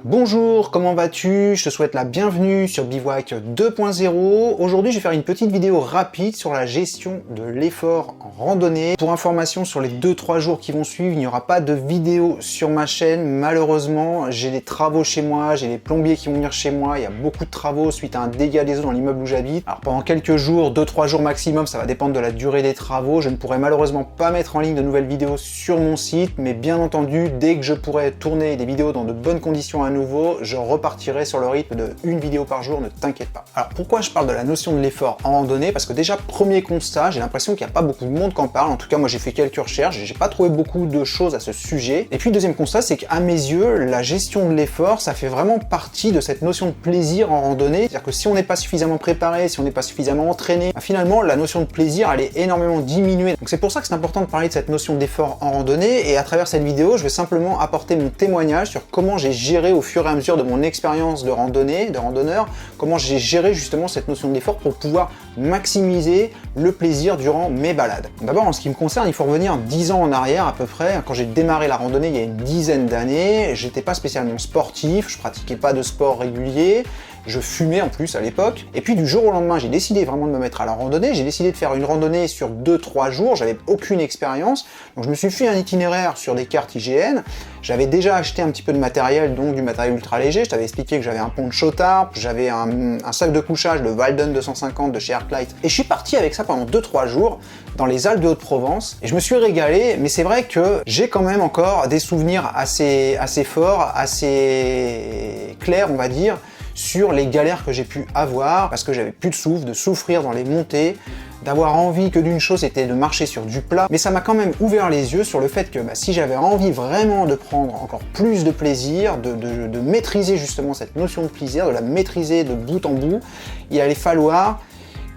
Bonjour, comment vas-tu? Je te souhaite la bienvenue sur Bivouac 2.0. Aujourd'hui, je vais faire une petite vidéo rapide sur la gestion de l'effort en randonnée. Pour information, sur les 2-3 jours qui vont suivre, il n'y aura pas de vidéo sur ma chaîne. Malheureusement, j'ai des travaux chez moi, j'ai des plombiers qui vont venir chez moi. Il y a beaucoup de travaux suite à un dégât des eaux dans l'immeuble où j'habite. Alors pendant quelques jours, 2-3 jours maximum, ça va dépendre de la durée des travaux. Je ne pourrai malheureusement pas mettre en ligne de nouvelles vidéos sur mon site, mais bien entendu, dès que je pourrai tourner des vidéos dans de bonnes conditions à nouveau, je repartirai sur le rythme de une vidéo par jour, ne t'inquiète pas. Alors pourquoi je parle de la notion de l'effort en randonnée? Parce que déjà, premier constat, j'ai l'impression qu'il n'y a pas beaucoup de monde qui en parle. En tout cas, moi j'ai fait quelques recherches, j'ai pas trouvé beaucoup de choses à ce sujet. Et puis deuxième constat, c'est qu'à mes yeux, la gestion de l'effort, ça fait vraiment partie de cette notion de plaisir en randonnée. C'est-à-dire que si on n'est pas suffisamment préparé, si on n'est pas suffisamment entraîné, finalement la notion de plaisir, elle est énormément diminuée. Donc c'est pour ça que c'est important de parler de cette notion d'effort en randonnée. Et à travers cette vidéo, je vais simplement apporter mon témoignage sur comment j'ai géré au fur et à mesure de mon expérience de randonnée, de randonneur, comment j'ai géré justement cette notion d'effort pour pouvoir maximiser le plaisir durant mes balades. D'abord, en ce qui me concerne, il faut revenir 10 ans en arrière à peu près. Quand j'ai démarré la randonnée il y a une dizaine d'années, j'étais pas spécialement sportif, je pratiquais pas de sport régulier, je fumais en plus à l'époque, et puis du jour au lendemain, j'ai décidé vraiment de me mettre à la randonnée, j'ai décidé de faire une randonnée sur 2-3 jours, j'avais aucune expérience, donc je me suis fait un itinéraire sur des cartes IGN, j'avais déjà acheté un petit peu de matériel, donc du matériel ultra léger, je t'avais expliqué que j'avais un poncho Tarp, j'avais un sac de couchage, le Walden 250 de chez Arclight, et je suis parti avec ça pendant 2-3 jours dans les Alpes de Haute-Provence, et je me suis régalé, mais c'est vrai que j'ai quand même encore des souvenirs assez forts, assez clairs, on va dire, sur les galères que j'ai pu avoir, parce que j'avais plus de souffle, de souffrir dans les montées, d'avoir envie que d'une chose c'était de marcher sur du plat, mais ça m'a quand même ouvert les yeux sur le fait que si j'avais envie vraiment de prendre encore plus de plaisir, de maîtriser justement cette notion de plaisir, de la maîtriser de bout en bout, il allait falloir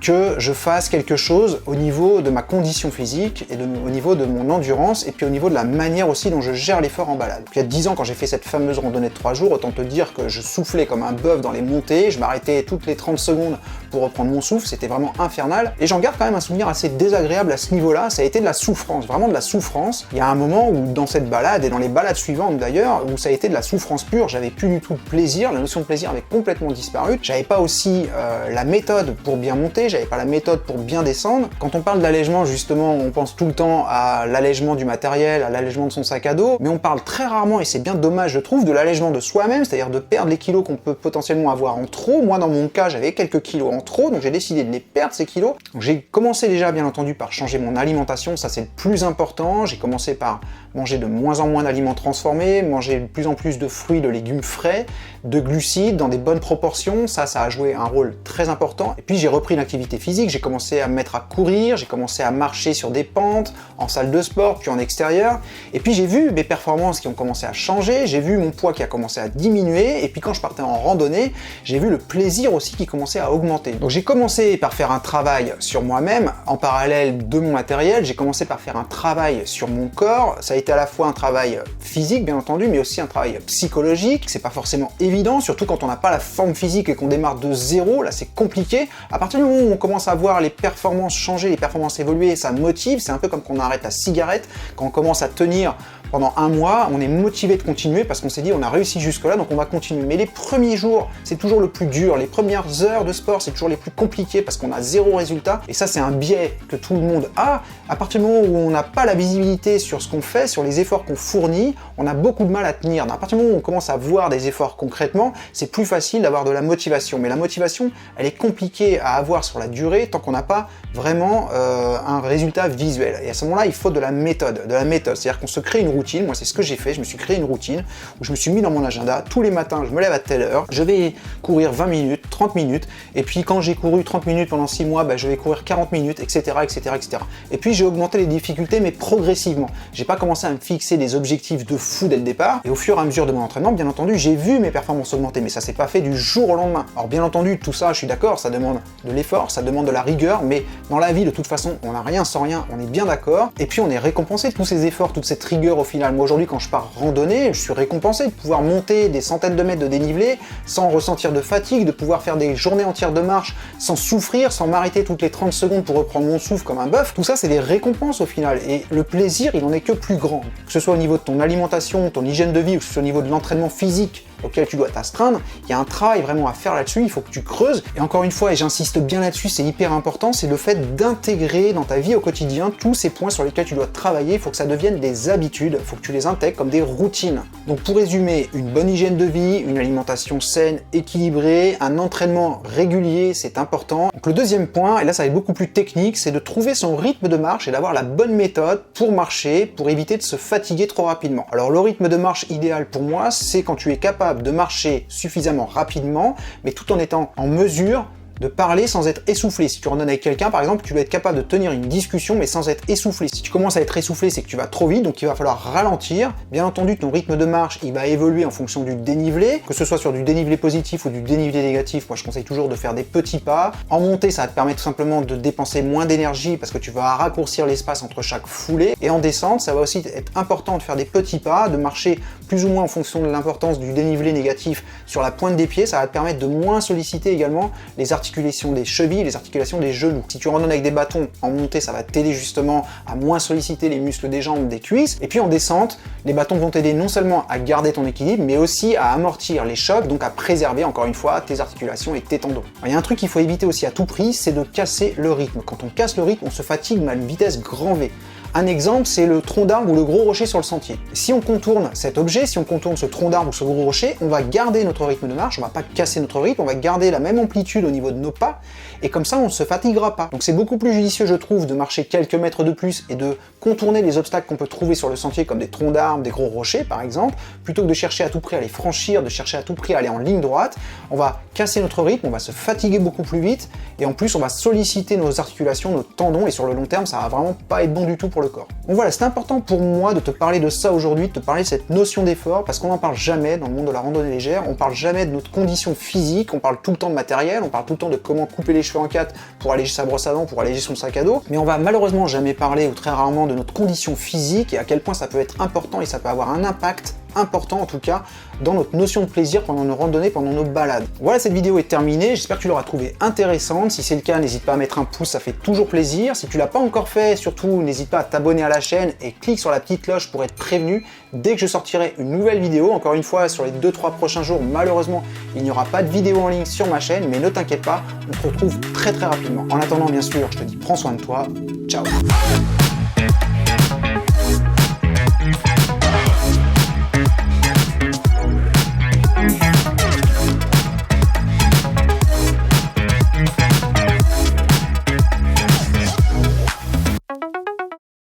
que je fasse quelque chose au niveau de ma condition physique et au niveau de mon endurance et puis au niveau de la manière aussi dont je gère l'effort en balade. Il y a 10 ans, quand j'ai fait cette fameuse randonnée de 3 jours, autant te dire que je soufflais comme un bœuf dans les montées, je m'arrêtais toutes les 30 secondes pour reprendre mon souffle, c'était vraiment infernal. Et j'en garde quand même un souvenir assez désagréable à ce niveau-là, ça a été de la souffrance, vraiment de la souffrance. Il y a un moment où dans cette balade, et dans les balades suivantes d'ailleurs, où ça a été de la souffrance pure, j'avais plus du tout de plaisir, la notion de plaisir avait complètement disparu, j'avais pas aussi la méthode pour bien monter, j'avais pas la méthode pour bien descendre. Quand on parle d'allègement, justement, on pense tout le temps à l'allègement du matériel, à l'allègement de son sac à dos, mais on parle très rarement, et c'est bien dommage je trouve, de l'allègement de soi-même, c'est-à-dire de perdre les kilos qu'on peut potentiellement avoir en trop. Moi dans mon cas, j'avais quelques kilos en trop, donc j'ai décidé de les perdre ces kilos. J'ai commencé déjà bien entendu par changer mon alimentation, ça c'est le plus important. J'ai commencé par manger de moins en moins d'aliments transformés, manger de plus en plus de fruits, de légumes frais, de glucides dans des bonnes proportions, ça a joué un rôle très important. Et puis j'ai repris une activité physique, j'ai commencé à me mettre à courir, j'ai commencé à marcher sur des pentes, en salle de sport, puis en extérieur, et puis j'ai vu mes performances qui ont commencé à changer, j'ai vu mon poids qui a commencé à diminuer, et puis quand je partais en randonnée, j'ai vu le plaisir aussi qui commençait à augmenter. Donc j'ai commencé par faire un travail sur moi-même, en parallèle de mon matériel, j'ai commencé par faire un travail sur mon corps, ça a été à la fois un travail physique bien entendu, mais aussi un travail psychologique, c'est pas forcément évident, surtout quand on n'a pas la forme physique et qu'on démarre de zéro, là c'est compliqué. À partir du moment où on commence à voir les performances changer, les performances évoluer, ça motive, c'est un peu comme quand on arrête la cigarette, quand on commence à tenir pendant un mois, on est motivé de continuer parce qu'on s'est dit on a réussi jusque-là, donc on va continuer. Mais les premiers jours, c'est toujours le plus dur, les premières heures de sport, c'est toujours les plus compliqués parce qu'on a zéro résultat, et ça c'est un biais que tout le monde a. À partir du moment où on n'a pas la visibilité sur ce qu'on fait, sur les efforts qu'on fournit, on a beaucoup de mal à tenir. À partir du moment où on commence à voir des efforts concrètement, c'est plus facile d'avoir de la motivation. Mais la motivation, elle est compliquée à avoir sur la durée tant qu'on n'a pas vraiment un résultat visuel. Et à ce moment-là, il faut de la méthode. C'est-à-dire qu'on se crée une routine. Moi, c'est ce que j'ai fait. Je me suis créé une routine où je me suis mis dans mon agenda. Tous les matins, je me lève à telle heure. Je vais courir 20 minutes, 30 minutes. Et puis, quand j'ai couru 30 minutes pendant 6 mois, je vais courir 40 minutes, etc., etc., etc. Et puis, j'ai augmenté les difficultés, mais progressivement. J'ai pas commencé à me fixer des objectifs de fou dès le départ. Et au fur et à mesure de mon entraînement, bien entendu, j'ai vu mes performances augmenter. Mais ça s'est pas fait du jour au lendemain. Alors, bien entendu, tout ça, je suis d'accord, ça demande de l'effort, ça demande de la rigueur, mais dans la vie, de toute façon, on n'a rien sans rien, on est bien d'accord. Et puis, on est récompensé de tous ces efforts, toute cette rigueur au final. Moi, aujourd'hui, quand je pars randonner, je suis récompensé de pouvoir monter des centaines de mètres de dénivelé sans ressentir de fatigue, de pouvoir faire des journées entières de marche sans souffrir, sans m'arrêter toutes les 30 secondes pour reprendre mon souffle comme un bœuf. Tout ça, c'est des récompenses au final. Et le plaisir, il en est que plus grand. Que ce soit au niveau de ton alimentation, ton hygiène de vie, ou que ce soit au niveau de l'entraînement physique auquel tu dois t'astreindre, il y a un travail vraiment à faire là-dessus, il faut que tu creuses. Et encore une fois, et j'insiste bien là-dessus, c'est hyper important, c'est le fait d'intégrer dans ta vie au quotidien tous ces points sur lesquels tu dois travailler. Il faut que ça devienne des habitudes, il faut que tu les intègres comme des routines. Donc pour résumer, une bonne hygiène de vie, une alimentation saine, équilibrée, un entraînement régulier, c'est important. Donc le deuxième point, et là ça va être beaucoup plus technique, c'est de trouver son rythme de marche et d'avoir la bonne méthode pour marcher, pour éviter de se fatiguer trop rapidement. Alors le rythme de marche idéal pour moi, c'est quand tu es capable de marcher suffisamment rapidement, mais tout en étant en mesure de parler sans être essoufflé. Si tu randonnes avec quelqu'un, par exemple, tu dois être capable de tenir une discussion, mais sans être essoufflé. Si tu commences à être essoufflé, c'est que tu vas trop vite, donc il va falloir ralentir. Bien entendu, ton rythme de marche, il va évoluer en fonction du dénivelé, que ce soit sur du dénivelé positif ou du dénivelé négatif. Moi, je conseille toujours de faire des petits pas. En montée, ça va te permettre tout simplement de dépenser moins d'énergie parce que tu vas raccourcir l'espace entre chaque foulée. Et en descente, ça va aussi être important de faire des petits pas, de marcher plus ou moins en fonction de l'importance du dénivelé négatif sur la pointe des pieds. Ça va te permettre de moins solliciter également les articulations des chevilles, les articulations des genoux. Si tu randonnes avec des bâtons en montée, ça va t'aider justement à moins solliciter les muscles des jambes, des cuisses. Et puis en descente, les bâtons vont t'aider non seulement à garder ton équilibre, mais aussi à amortir les chocs, donc à préserver encore une fois tes articulations et tes tendons. Il y a un truc qu'il faut éviter aussi à tout prix, c'est de casser le rythme. Quand on casse le rythme, on se fatigue mais à une vitesse grand V. Un exemple, c'est le tronc d'arbre ou le gros rocher sur le sentier. Si on contourne cet objet, si on contourne ce tronc d'arbre ou ce gros rocher, on va garder notre rythme de marche, on va pas casser notre rythme, on va garder la même amplitude au niveau de nos pas, et comme ça on ne se fatiguera pas. Donc c'est beaucoup plus judicieux, je trouve, de marcher quelques mètres de plus et de contourner les obstacles qu'on peut trouver sur le sentier, comme des troncs d'arbres, des gros rochers par exemple, plutôt que de chercher à tout prix à les franchir, de chercher à tout prix à aller en ligne droite. On va casser notre rythme, on va se fatiguer beaucoup plus vite, et en plus on va solliciter nos articulations, nos tendons, et sur le long terme ça va vraiment pas être bon du tout pour le corps. Donc voilà, c'est important pour moi de te parler de ça aujourd'hui, de te parler de cette notion d'effort, parce qu'on n'en parle jamais dans le monde de la randonnée légère, on parle jamais de notre condition physique, on parle tout le temps de matériel, on parle tout le temps de comment couper les cheveux en quatre pour alléger sa brosse à dents, pour alléger son sac à dos, mais on va malheureusement jamais parler, ou très rarement, de notre condition physique et à quel point ça peut être important et ça peut avoir un impact important en tout cas dans notre notion de plaisir pendant nos randonnées, pendant nos balades. Voilà, cette vidéo est terminée, j'espère que tu l'auras trouvée intéressante. Si c'est le cas, n'hésite pas à mettre un pouce, ça fait toujours plaisir. Si tu l'as pas encore fait, surtout n'hésite pas à t'abonner à la chaîne et clique sur la petite cloche pour être prévenu dès que je sortirai une nouvelle vidéo. Encore une fois, sur les 2-3 prochains jours, malheureusement, il n'y aura pas de vidéo en ligne sur ma chaîne, mais ne t'inquiète pas, on se retrouve très rapidement. En attendant, bien sûr, je te dis prends soin de toi, ciao.